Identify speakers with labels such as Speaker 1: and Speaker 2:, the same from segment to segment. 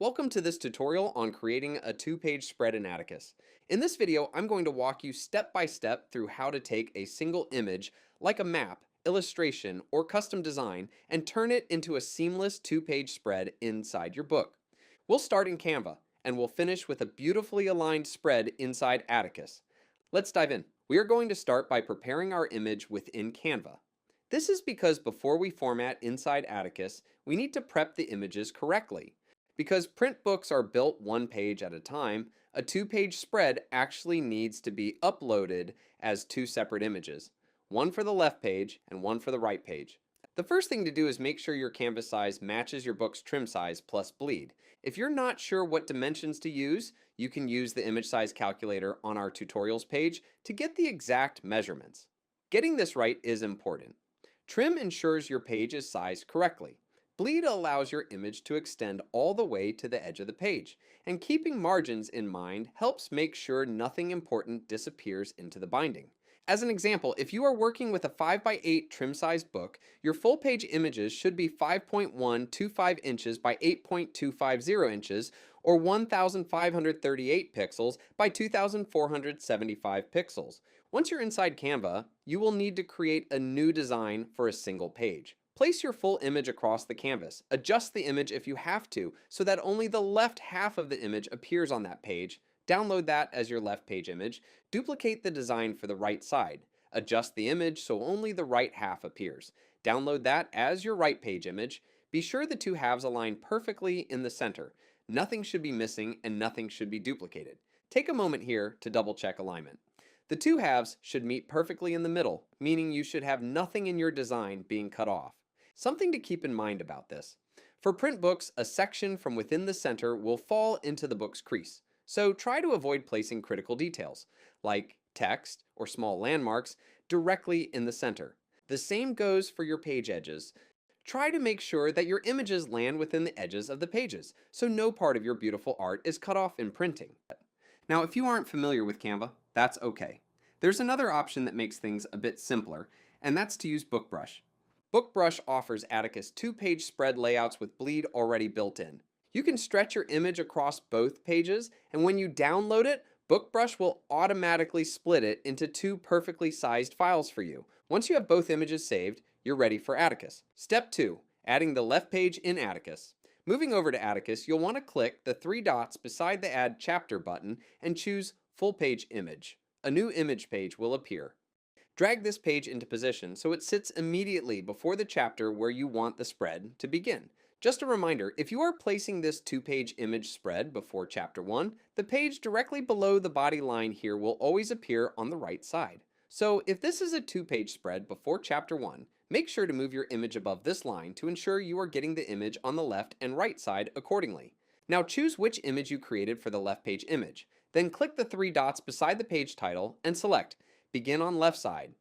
Speaker 1: Welcome to this tutorial on creating a two-page spread in Atticus. In this video, I'm going to walk you step by step through how to take a single image, like a map, illustration, or custom design, and turn it into a seamless two-page spread inside your book. We'll start in Canva, and we'll finish with a beautifully aligned spread inside Atticus. Let's dive in. We are going to start by preparing our image within Canva. This is because before we format inside Atticus, we need to prep the images correctly. Because print books are built one page at a time, a two-page spread actually needs to be uploaded as two separate images, one for the left page and one for the right page. The first thing to do is make sure your canvas size matches your book's trim size plus bleed. If you're not sure what dimensions to use, you can use the image size calculator on our tutorials page to get the exact measurements. Getting this right is important. Trim ensures your page is sized correctly. Bleed allows your image to extend all the way to the edge of the page, and keeping margins in mind helps make sure nothing important disappears into the binding. As an example, if you are working with a 5x8 trim size book, your full page images should be 5.125 inches by 8.250 inches, or 1538 pixels by 2475 pixels. Once you're inside Canva, you will need to create a new design for a single page. Place your full image across the canvas. Adjust the image if you have to, so that only the left half of the image appears on that page. Download that as your left page image. Duplicate the design for the right side. Adjust the image so only the right half appears. Download that as your right page image. Be sure the two halves align perfectly in the center. Nothing should be missing and nothing should be duplicated. Take a moment here to double check alignment. The two halves should meet perfectly in the middle, meaning you should have nothing in your design being cut off. Something to keep in mind about this. For print books, a section from within the center will fall into the book's crease, so try to avoid placing critical details, like text or small landmarks, directly in the center. The same goes for your page edges. Try to make sure that your images land within the edges of the pages, so no part of your beautiful art is cut off in printing. Now, if you aren't familiar with Canva, that's okay. There's another option that makes things a bit simpler, and that's to use Bookbrush. Bookbrush offers Atticus two-page spread layouts with bleed already built in. You can stretch your image across both pages, and when you download it, Bookbrush will automatically split it into two perfectly sized files for you. Once you have both images saved, you're ready for Atticus. Step 2. Adding the left page in Atticus. Moving over to Atticus, you'll want to click the three dots beside the Add Chapter button and choose Full Page Image. A new image page will appear. Drag this page into position so it sits immediately before the chapter where you want the spread to begin. Just a reminder, if you are placing this two-page image spread before chapter 1, the page directly below the body line here will always appear on the right side. So if this is a two-page spread before chapter 1, make sure to move your image above this line to ensure you are getting the image on the left and right side accordingly. Now choose which image you created for the left page image. Then click the three dots beside the page title and select Begin on left side.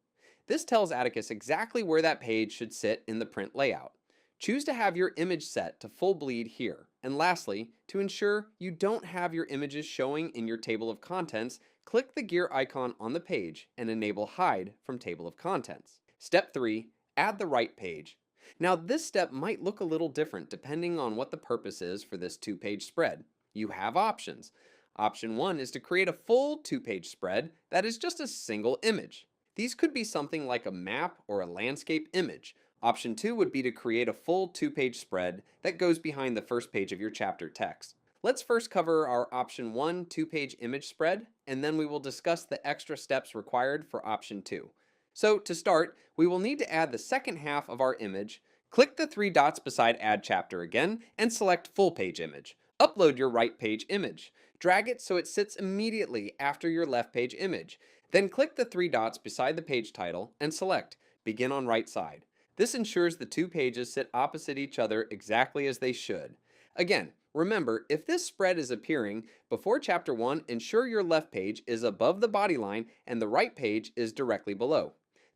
Speaker 1: This tells Atticus exactly where that page should sit in the print layout. Choose to have your image set to full bleed here. And lastly, to ensure you don't have your images showing in your table of contents, click the gear icon on the page and enable Hide from Table of Contents. Step 3. Add the right page. Now this step might look a little different depending on what the purpose is for this two-page spread. You have options. Option 1 is to create a full two-page spread that is just a single image. These could be something like a map or a landscape image. Option 2 would be to create a full two-page spread that goes behind the first page of your chapter text. Let's first cover our option 1 two-page image spread, and then we will discuss the extra steps required for option 2. So to start, we will need to add the second half of our image. Click the three dots beside Add Chapter again and select Full Page Image. Upload your right page image. Drag it so it sits immediately after your left page image. Then click the three dots beside the page title and select Begin on right side. This ensures the two pages sit opposite each other exactly as they should. Again, remember, if this spread is appearing before chapter 1, ensure your left page is above the body line and the right page is directly below.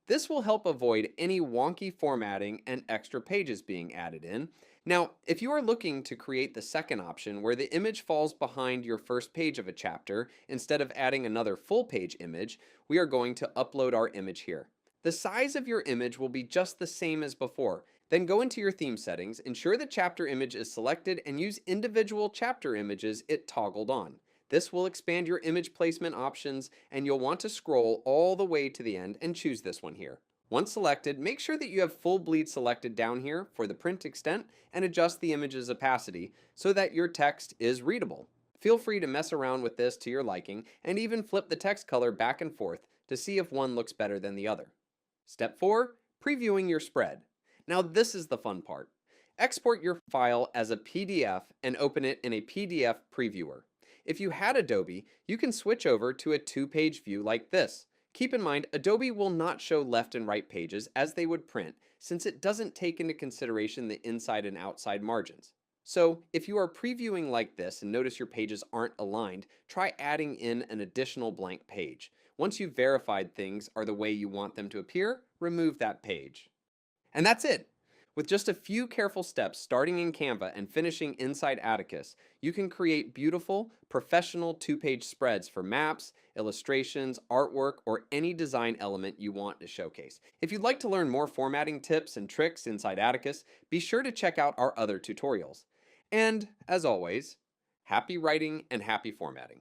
Speaker 1: This will help avoid any wonky formatting and extra pages being added in. Now, if you are looking to create the second option where the image falls behind your first page of a chapter, instead of adding another full page image, we are going to upload our image here. The size of your image will be just the same as before. Then go into your theme settings, ensure the chapter image is selected, and use individual chapter images it toggled on. This will expand your image placement options, and you'll want to scroll all the way to the end and choose this one here. Once selected, make sure that you have full bleed selected down here for the print extent and adjust the image's opacity so that your text is readable. Feel free to mess around with this to your liking and even flip the text color back and forth to see if one looks better than the other. Step 4. Previewing your spread. Now this is the fun part. Export your file as a PDF and open it in a PDF previewer. If you had Adobe, you can switch over to a two-page view like this. Keep in mind, Adobe will not show left and right pages as they would print, since it doesn't take into consideration the inside and outside margins. So, if you are previewing like this and notice your pages aren't aligned, try adding in an additional blank page. Once you've verified things are the way you want them to appear, remove that page. And that's it! With just a few careful steps starting in Canva and finishing inside Atticus, you can create beautiful, professional two-page spreads for maps, illustrations, artwork, or any design element you want to showcase. If you'd like to learn more formatting tips and tricks inside Atticus, be sure to check out our other tutorials. And, as always, happy writing and happy formatting.